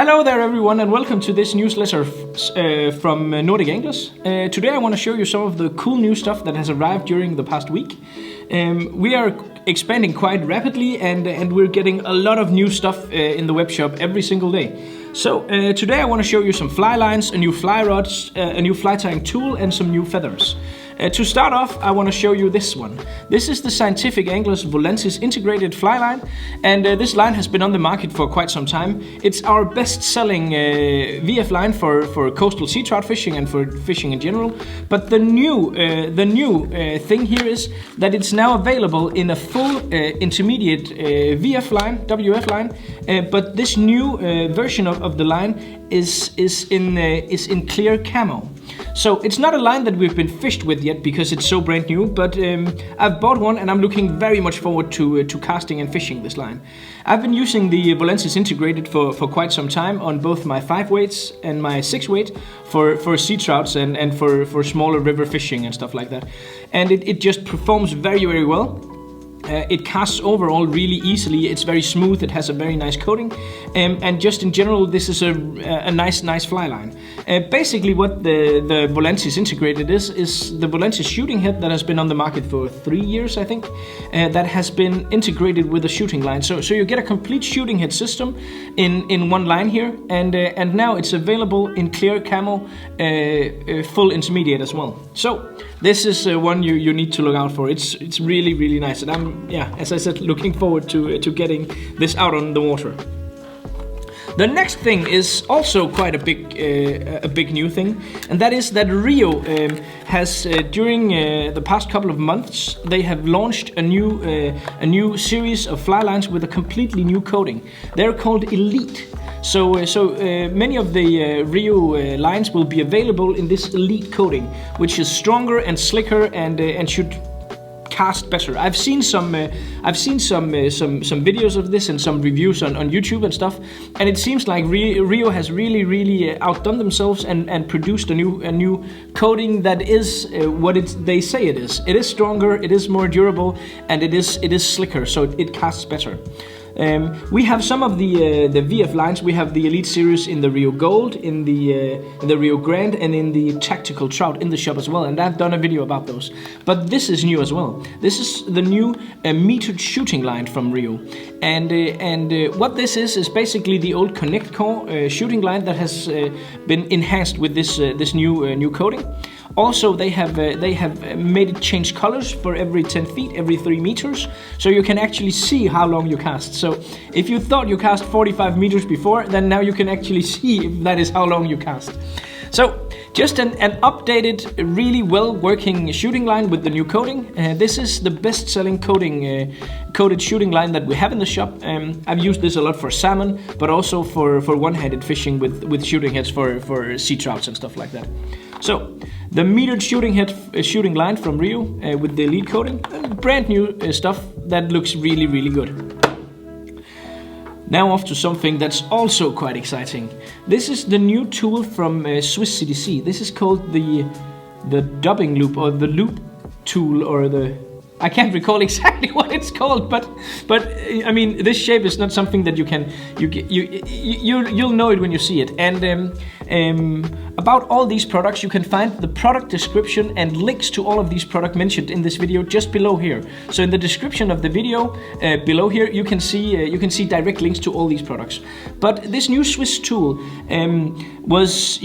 Hello there everyone and welcome to this newsletter from Nordic Anglers. Today I want to show you some of the cool new stuff that has arrived during the past week. We are expanding quite rapidly and we're getting a lot of new stuff in the web shop every single day. So today I want to show you some fly lines, a new fly rods, a new fly tying tool and some new feathers. To start off, I want to show you this one. This is the Scientific Anglers Volantis integrated fly line, and this line has been on the market for quite some time. It's our best-selling VF line for coastal sea trout fishing and for fishing in general. But the new thing here is that it's now available in a full intermediate VF line, WF line. But this new version of the line is in clear camo. So it's not a line that we've been fished with yet because it's so brand new, but I've bought one and I'm looking very much forward to casting and fishing this line. I've been using the Volantis integrated for quite some time on both my 5 weights and my 6 weight for sea trouts and for smaller river fishing and stuff like that. And it just performs very, very well. It casts overall really easily. It's very smooth. It has a very nice coating, and just in general, this is a nice fly line. Basically, what the Volantis integrated is the Volantis shooting head that has been on the market for 3 years, I think. That has been integrated with a shooting line. So you get a complete shooting head system in one line here, and now it's available in clear camo, full intermediate as well. So this is one you need to look out for. It's really nice, and I'm, as I said, looking forward to getting this out on the water. The next thing is also quite a big new thing, and that is that Rio has during the past couple of months they have launched a new series of fly lines with a completely new coating. They're called Elite. So many of the Rio lines will be available in this Elite coating, which is stronger and slicker and should cast better. I've seen some videos of this and some reviews on YouTube and stuff, and it seems like Rio has really outdone themselves and produced a new coating that is what they say it is. It is stronger, it is more durable, and it is slicker, so it casts better. We have some of the VF lines. We have the Elite series in the Rio Gold, in the Rio Grand, and in the Tactical Trout in the shop as well. And I've done a video about those. But this is new as well. This is the new metered shooting line from Rio, and what this is basically the old Connect Core shooting line that has been enhanced with this new coating. Also, they have made it change colors for every 10 feet, every 3 meters, so you can actually see how long you cast. So if you thought you cast 45 meters before, then now you can actually see if that is how long you cast. So just an updated, really well working shooting line with the new coating. This is the best selling coated shooting line that we have in the shop. I've used this a lot for salmon, but also for one-handed fishing with shooting heads for sea trouts and stuff like that. So the metered shooting line from Rio with the Elite coating, brand new stuff that looks really good. Now off to something that's also quite exciting. This is the new tool from Swiss CDC. This is called the dubbing loop, or the loop tool, or I can't recall exactly what it's called, but I mean, this shape is not something that you'll know it when you see it. And about all these products, you can find the product description and links to all of these products mentioned in this video just below here. So in the description of the video below here, you can see direct links to all these products. But this new Swiss tool was,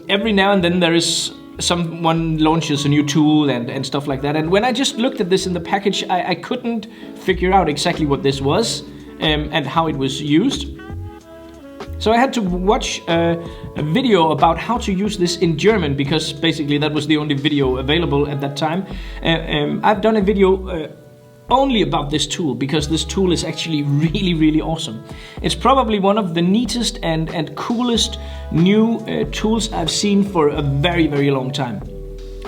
every now and then there is someone launches a new tool and stuff like that. And when I just looked at this in the package, I couldn't figure out exactly what this was and how it was used. So I had to watch a video about how to use this in German, because basically that was the only video available at that time. I've done a video only about this tool, because this tool is actually really awesome. It's probably one of the neatest and coolest new tools I've seen for a very long time.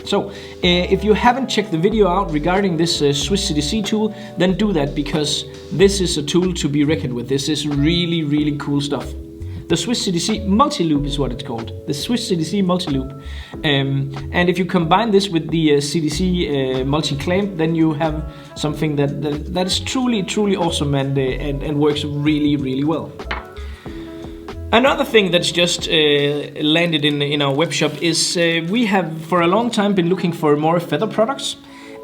So if you haven't checked the video out regarding this Swiss CDC tool, then do that, because this is a tool to be reckoned with. This is really cool stuff. The Swiss CDC Multi-Loop is what it's called. The Swiss CDC Multi-Loop. And if you combine this with the CDC Multi-Clamp, then you have something that is truly awesome and works really well. Another thing that's just landed in our web shop is we have for a long time been looking for more feather products.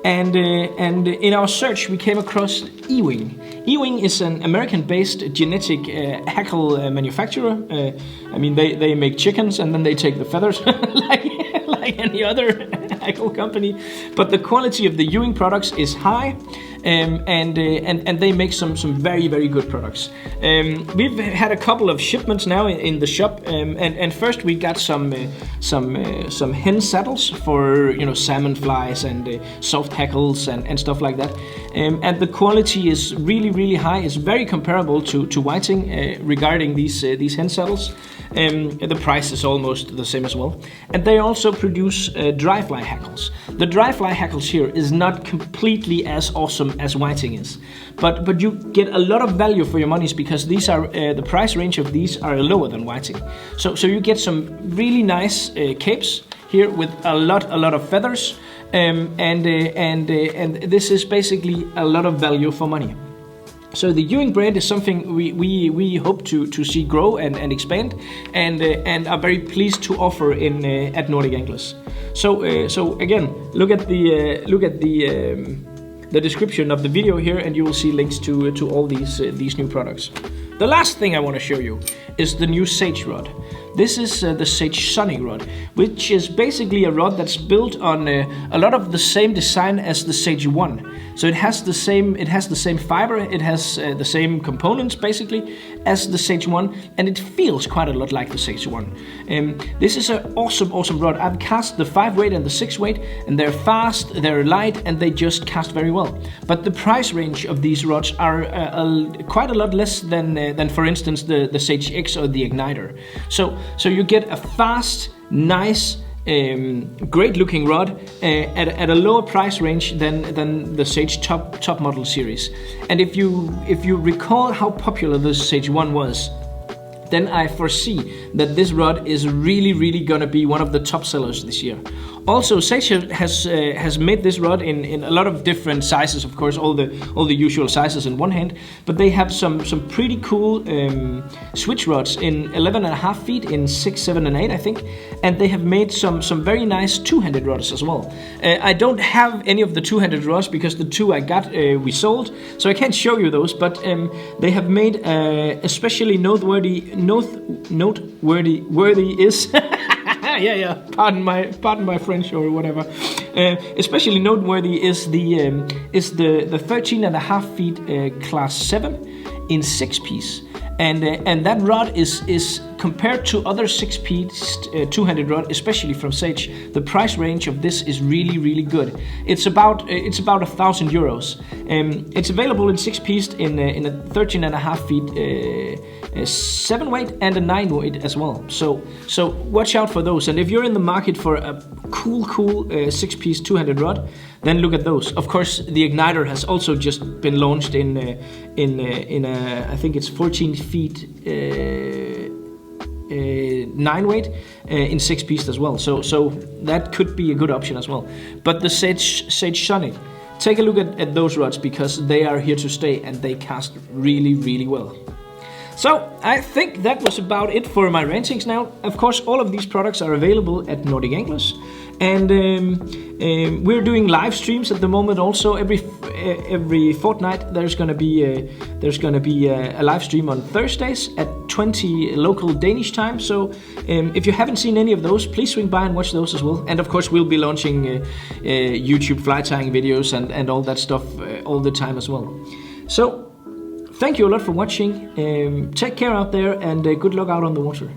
And in our search, we came across Ewing. Ewing is an American-based genetic hackle manufacturer. I mean, they make chickens and then they take the feathers like any other hackle company. But the quality of the Ewing products is high, and they make some very, very good products. We've had a couple of shipments now in the shop, and first we got some hen saddles for salmon flies and soft hackles and stuff like that. And the quality is really high. It's very comparable to whiting regarding these hen saddles. The price is almost the same as well. And they also produce dry fly hackles. The dry fly hackles here is not completely as awesome as whiting is, but you get a lot of value for your monies because these are the price range of these are lower than whiting. So you get some really nice capes here with a lot of feathers, and this is basically a lot of value for money. So the Ewing brand is something we hope to see grow and expand, and are very pleased to offer at Nordic Anglers. So again, look at the description of the video here, and you will see links to all these new products. The last thing I want to show you is the new Sage rod. This is the Sage Sonic rod, which is basically a rod that's built on a lot of the same design as the Sage 1. So it has the same fiber, it has the same components basically as the Sage 1, and it feels quite a lot like the Sage 1. This is an awesome rod. I've cast the 5 weight and the 6 weight, and they're fast, they're light, and they just cast very well. But the price range of these rods are quite a lot less than for instance the Sage X or the Igniter. So you get a fast, nice, great looking rod at a lower price range than the Sage top model series. And if you recall how popular the Sage 1 was, then I foresee that this rod is really gonna be one of the top sellers this year. Also, Sage has made this rod in a lot of different sizes, of course, all the usual sizes in one hand, but they have some pretty cool switch rods in 11.5 feet, in 6, 7, and 8, I think, and they have made some very nice two-handed rods as well. I don't have any of the two-handed rods because the two I got we sold, so I can't show you those, but they have made especially noteworthy is yeah. Pardon my French or whatever. Especially noteworthy is the 13.5 feet class 7 in 6-piece, and that rod is compared to other 6-piece two-handed rod, especially from Sage. The price range of this is really good. It's about €1,000. It's available in 6-piece in a 13.5 feet 7 weight and a 9 weight as well. So watch out for those. And if you're in the market for a cool 6-piece two-handed rod, then look at those. Of course, the Igniter has also just been launched in I think it's 14 feet 9 weight in 6-piece as well. So that could be a good option as well. But the Sage Sonic, take a look at those rods because they are here to stay and they cast really well. So I think that was about it for my rantings now. Of course, all of these products are available at Nordic Anglers, and we're doing live streams at the moment. Also, every fortnight there's gonna be a live stream on Thursdays at 20 local Danish time. So if you haven't seen any of those, please swing by and watch those as well. And of course, we'll be launching YouTube fly tying videos and all that stuff all the time as well. So thank you a lot for watching. Take care out there, and good luck out on the water.